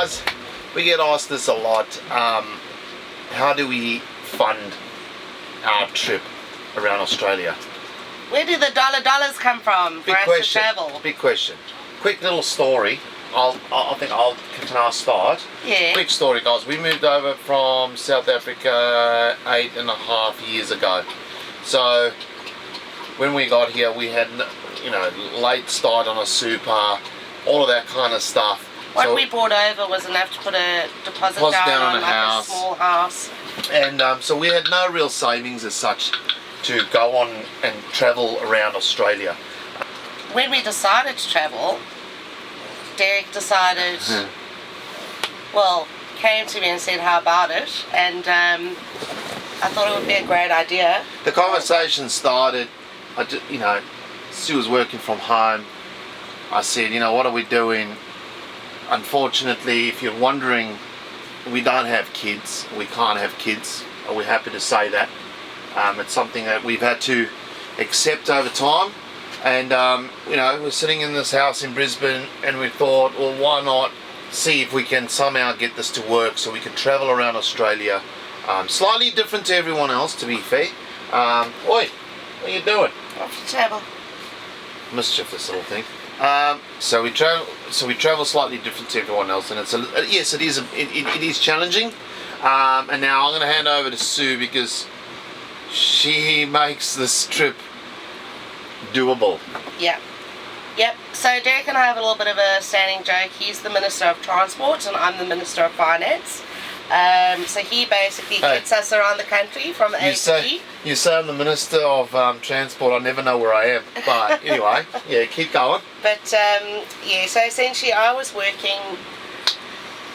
Guys, we get asked this a lot. How do we fund our trip around Australia? Where do the dollars come from for us to travel? Big question. Quick little story. Can I start? Yeah. Quick story, guys. We moved over from South Africa 8.5 years ago. So when we got here, we had, late start on a super, all of that kind of stuff. What we brought over was enough to put a deposit down on a small house. And so we had no real savings as such to go on and travel around Australia. When we decided to travel, Derek decided, came to me and said, how about it? And I thought it would be a great idea. The conversation started, Sue was working from home. I said, what are we doing? Unfortunately, if you're wondering, we don't have kids. We can't have kids. We're happy to say that. It's something that we've had to accept over time. And, we're sitting in this house in Brisbane and we thought, well, why not see if we can somehow get this to work so we can travel around Australia. Slightly different to everyone else, to be fair. Oi, what are you doing? Off to travel. Mischievous little thing. So we travel slightly different to everyone else, and it is challenging. And now I'm going to hand over to Sue because she makes this trip doable. Yeah. Yep. So Derek and I have a little bit of a standing joke. He's the Minister of Transport and I'm the Minister of Finance. So he basically gets us around the country from A to B. You say I'm the Minister of Transport. I never know where I am. But anyway, yeah, keep going. But so essentially I was working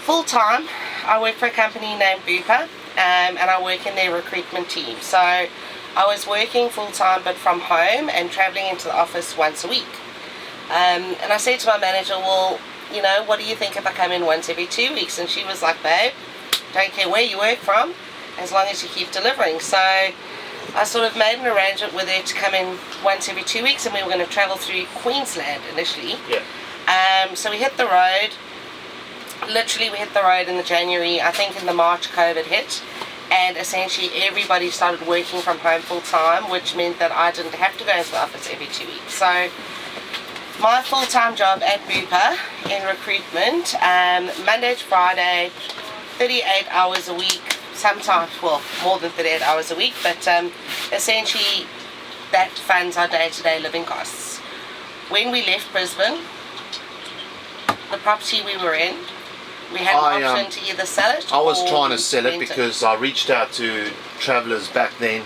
full time. I work for a company named Bupa, and I work in their recruitment team. So I was working full time but from home and travelling into the office once a week. And I said to my manager, well, what do you think if I come in once every 2 weeks? And she was like, babe, don't care where you work from, as long as you keep delivering. So I sort of made an arrangement with her to come in once every 2 weeks, and we were going to travel through Queensland initially. Yeah. So we hit the road. Literally, we hit the road in the January. I think in the March, COVID hit. And essentially, everybody started working from home full time, which meant that I didn't have to go into the office every 2 weeks. So my full-time job at Bupa in recruitment, Monday to Friday, 38 hours a week, sometimes, more than 38 hours a week, but essentially that funds our day-to-day living costs. When we left Brisbane, the property we were in, we had an option to either sell it I was trying to sell it because I reached out to travellers back then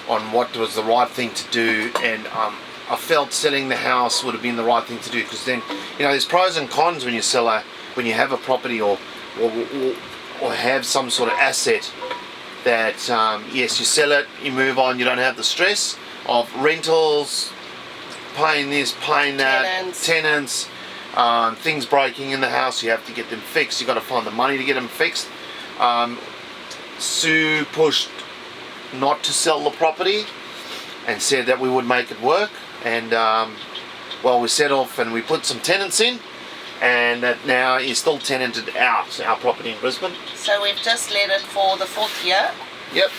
on what was the right thing to do, and I felt selling the house would have been the right thing to do, because then, there's pros and cons when you have a property or have some sort of asset that, yes, you sell it, you move on, you don't have the stress of rentals, paying this, paying that, tenants, things breaking in the house, you have to get them fixed, you got to find the money to get them fixed. Sue pushed not to sell the property and said that we would make it work, and we set off and we put some tenants in, and that now is still tenanted out, our property in Brisbane. So we've just let it for the 4th year. Yep.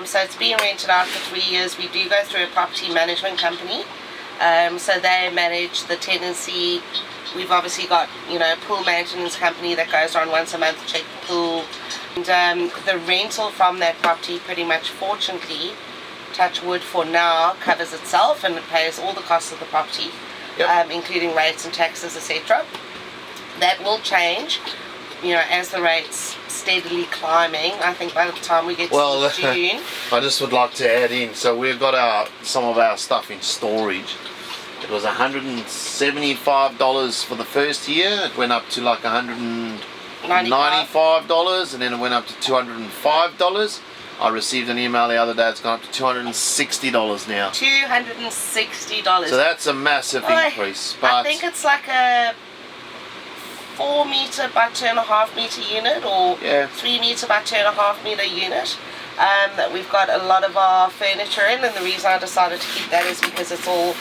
So it's being rented out for 3 years. We do go through a property management company, so they manage the tenancy. We've obviously got, pool maintenance company that goes around once a month to check the pool, and the rental from that property pretty much, fortunately, touch wood for now, covers itself and it pays all the costs of the property, including rates and taxes, etc. That will change, as the rates steadily climbing. I think by the time we get to June. I just would like to add in, so we've got some of our stuff in storage. It was $175 for the first year. It went up to like $195, and then it went up to $205. I received an email the other day, it's gone up to $260 now. $260. So that's a massive increase. But I think it's like a 4 metre by 2.5 metre unit, or 3 metre by 2.5 metre unit that we've got a lot of our furniture in, and the reason I decided to keep that is because it's all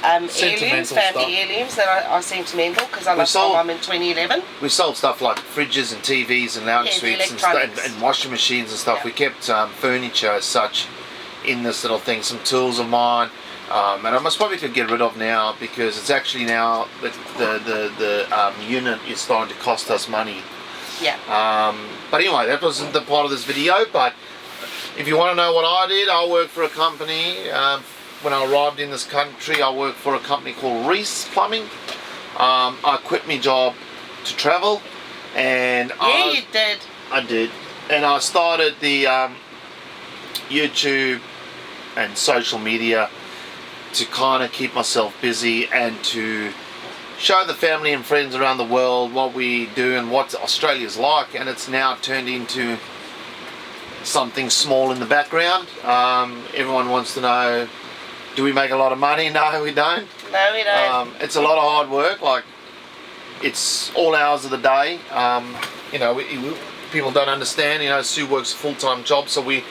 heirlooms, Sentimental family stuff. heirlooms that are sentimental because I lost my sold- mum in 2011. We sold stuff like fridges and TVs and lounge Yeah, the suites and, electronics. and washing machines and stuff. Yeah. We kept furniture as such in this little thing. Some tools of mine, and I most probably could get rid of now because it's actually now the unit is starting to cost us money. Yeah. But anyway, that wasn't the part of this video. But if you want to know what I did, I worked for a company. When I arrived in this country, I worked for a company called Reese Plumbing. I quit my job to travel, and You did. I did, and I started the YouTube and social media to kind of keep myself busy and to show the family and friends around the world what we do and what Australia's like. And it's now turned into something small in the background. Everyone wants to know, do we make a lot of money? No, we don't. No, we don't. It's a lot of hard work. Like, it's all hours of the day. You know, people don't understand. You know, Sue works a full-time job, so we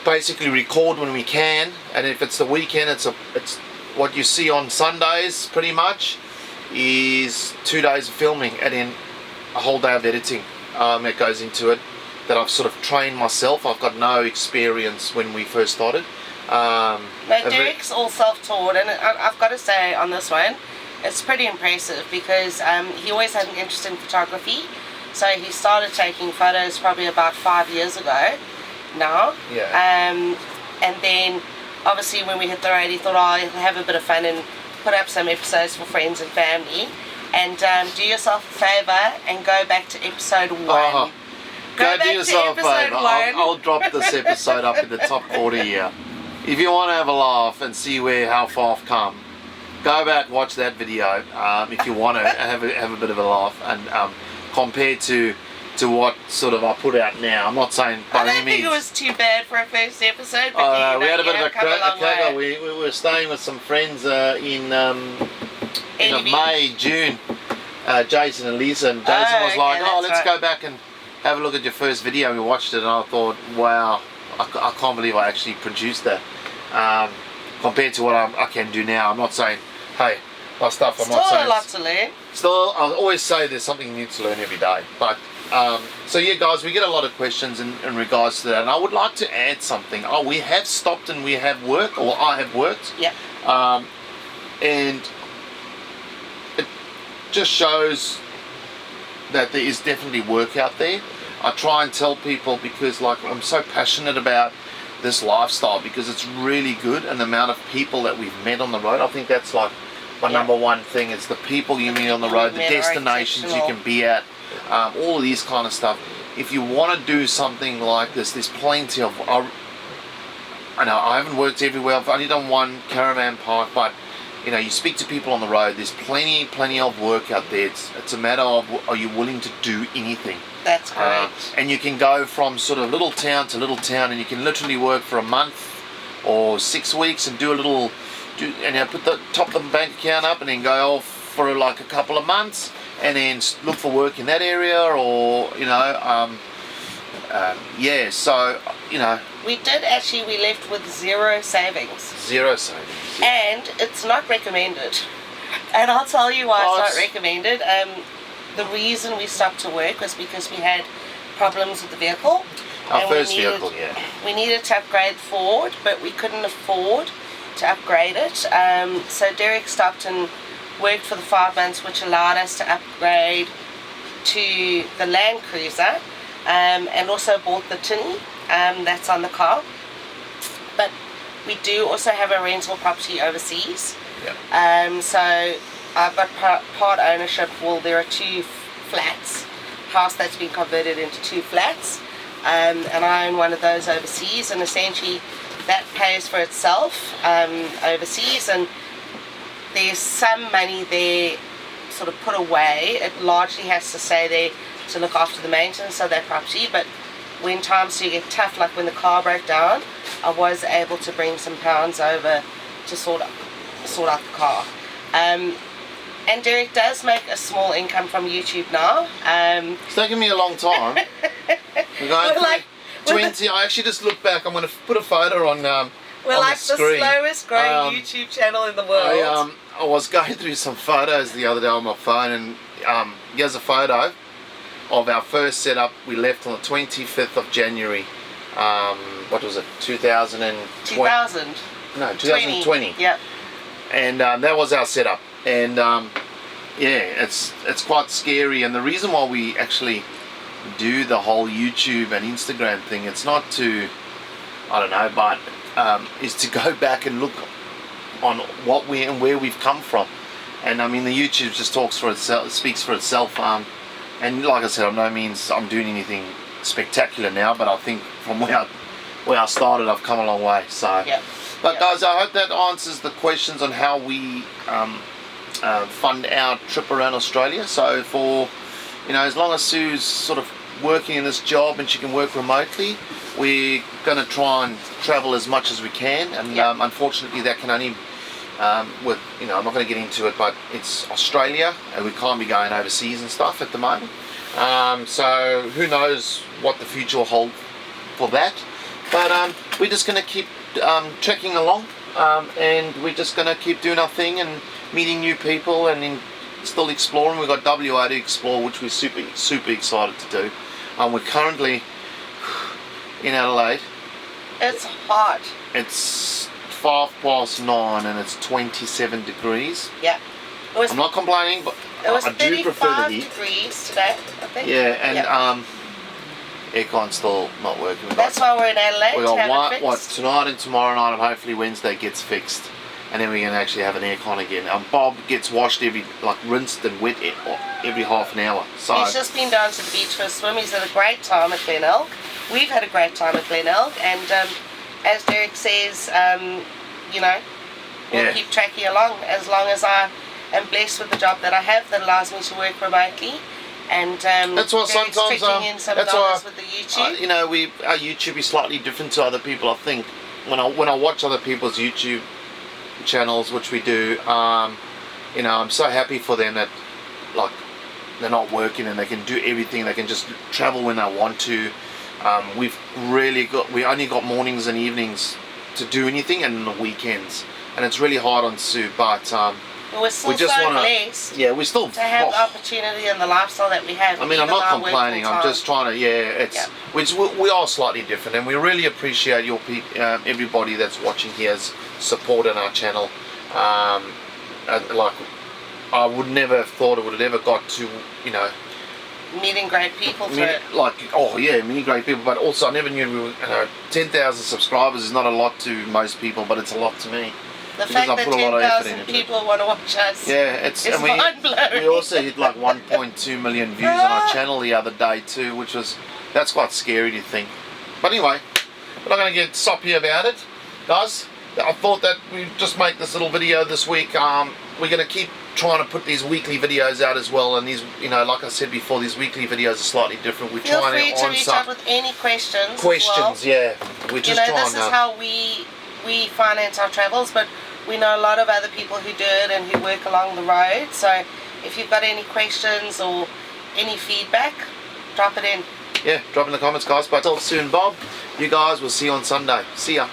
basically record when we can. And if it's the weekend, it's what you see on Sundays, pretty much, is 2 days of filming and then a whole day of editing that goes into it. That I've sort of trained myself. I've got no experience when we first started. No, Derek's all self-taught, and I've got to say on this one, it's pretty impressive because he always had an interest in photography. So he started taking photos probably about 5 years ago now. Yeah. And then obviously when we hit the road, he thought, oh, I'll have a bit of fun and put up some episodes for friends and family. And do yourself a favour and go back to episode 1. Oh, go do back to yourself a episode favour. 1. I'll drop this episode up in the top quarter here. If you want to have a laugh and see how far I've come, go back, watch that video. If you want to have a bit of a laugh, and compared to what sort of I put out now, I'm not saying by I any don't think means. it was too bad for a first episode. But We had a bit of a come long cracker. way. We were staying with some friends in Any May, June. Jason and Lisa, and Jason was okay, like, "Oh, that's let's right. go back and have a look at your first video." We watched it, and I thought, "Wow, I can't believe I actually produced that." Compared to what I can do now, I'm not saying, "Hey, my stuff." I'm Still not saying. a lot to learn. Still, I always say there's something new to learn every day. But so yeah, guys, we get a lot of questions in regards to that, and I would like to add something. We have stopped and we have worked, or I have worked. Yeah. And it just shows that there is definitely work out there. I try and tell people because, like, I'm so passionate about this lifestyle because it's really good, and the amount of people that we've met on the road. I think that's like my number one thing is the people you meet on the road, the destinations you can be at, all of these kind of stuff. If you want to do something like this, there's plenty of. I know I haven't worked everywhere. I've only done one caravan park, but you know, you speak to people on the road. There's plenty of work out there. It's a matter of, are you willing to do anything? That's correct. And you can go from sort of little town to little town, and you can literally work for a month or 6 weeks and do a little, and you put the top of the bank account up, and then go off for like a couple of months, and then look for work in that area, or you know, yeah. So you know, We left with zero savings. zero savings. And it's not recommended. And I'll tell you why it's not recommended. The reason we stopped to work was because we had problems with the vehicle. Our first vehicle, yeah. We needed to upgrade Ford, but we couldn't afford to upgrade it. So Derek stopped and worked for the 5 months, which allowed us to upgrade to the Land Cruiser, and also bought the tinny that's on the car. But we do also have a rental property overseas. Yeah. So I've got part ownership. Well, there are 2 flats, house that's been converted into 2 flats, and I own one of those overseas, and essentially that pays for itself overseas, and there's some money there sort of put away. It largely has to stay there to look after the maintenance of that property, but when times do get tough, like when the car broke down, I was able to bring some pounds over to sort out the car. And Derek does make a small income from YouTube now. It's taken me a long time. We're going We're like- 20. I actually just looked back. I'm going to put a photo on We're on like the screen. slowest growing YouTube channel in the world. I was going through some photos the other day on my phone, and here's a photo of our first setup. We left on the 25th of January. What was it? 2000. No, 2020. Yep. And that was our setup. And yeah, it's quite scary. And the reason why we actually do the whole YouTube and Instagram thing, it's not to, I don't know, but is to go back and look on what we and where we've come from. And I mean, the YouTube just talks for itself, it speaks for itself. And like I said, on no means I'm doing anything spectacular now, but I think from where I started, I've come a long way. So, yep. But Yep. guys, I hope that answers the questions on how we fund our trip around Australia. So for, you know, as long as Sue's sort of working in this job and she can work remotely, we're going to try and travel as much as we can. And Yep. Unfortunately, that can only with, you know, I'm not going to get into it, but it's Australia and we can't be going overseas and stuff at the moment. So who knows what the future will hold for that. But we're just going to keep trekking along, and we're just going to keep doing our thing and meeting new people and still exploring. We've got WA to explore, which we're super excited to do. We're currently in Adelaide. It's hot. It's 9:05 and it's 27 degrees. Yeah. It was, I'm not complaining, but it was I do prefer the 35 heat. degrees today, I think. Yeah, and Yep. aircon's still not working. That's why we're in Adelaide. We to have got it what fixed. tonight and tomorrow night, and hopefully Wednesday gets fixed, and then we can actually have an aircon again. Bob gets washed rinsed and wet every half an hour. So He's just been down to the beach for a swim. He's had a great time at Glen Elk. We've had a great time at Glen Elk, and as Derek says, you know, we'll Yeah. keep tracking along as long as I am blessed with the job that I have that allows me to work remotely. And that's why Derek's sometimes tricking in some that's dollars why with the YouTube. you know, our YouTube is slightly different to other people. I think when I watch other people's YouTube channels, which we do, you know, I'm so happy for them that like they're not working and they can do everything. They can just travel when they want to. We only got mornings and evenings to do anything, and the weekends, and it's really hard on Sue. But But we're still we just so want blessed yeah, we still. to have the opportunity and the lifestyle that we have. I mean, I'm even not though I work complaining. I'm full-time. just trying to. Yeah, it's we are slightly different, and we really appreciate everybody that's watching here's support on our channel. Like, I would never have thought it would have ever got to, you know, meeting great people through it. like, oh yeah, many great people. But also, I never knew we were, you know, 10,000 subscribers is not a lot to most people, but it's a lot to me. The because fact I that put a lot of effort 10,000 into it. people want to watch us. Yeah, it's It's and mind-blowing. we also hit like 1.2 million views on our channel the other day too, which was, that's quite scary to think. But anyway, we're not going to get soppy about it, guys. I thought that we'd just make this little video this week. We're going to keep trying to put these weekly videos out as well, and these, you know, like I said before, these weekly videos are slightly different. We're Feel trying free to reach answer out with any questions. as questions. well. Yeah, we're You just know, trying this is to. how we finance our travels, but we know a lot of other people who do it and who work along the road. So if you've got any questions or any feedback, drop it in. Yeah, drop in the comments, guys. But until soon, Bob, you guys, we'll see you on Sunday. See ya.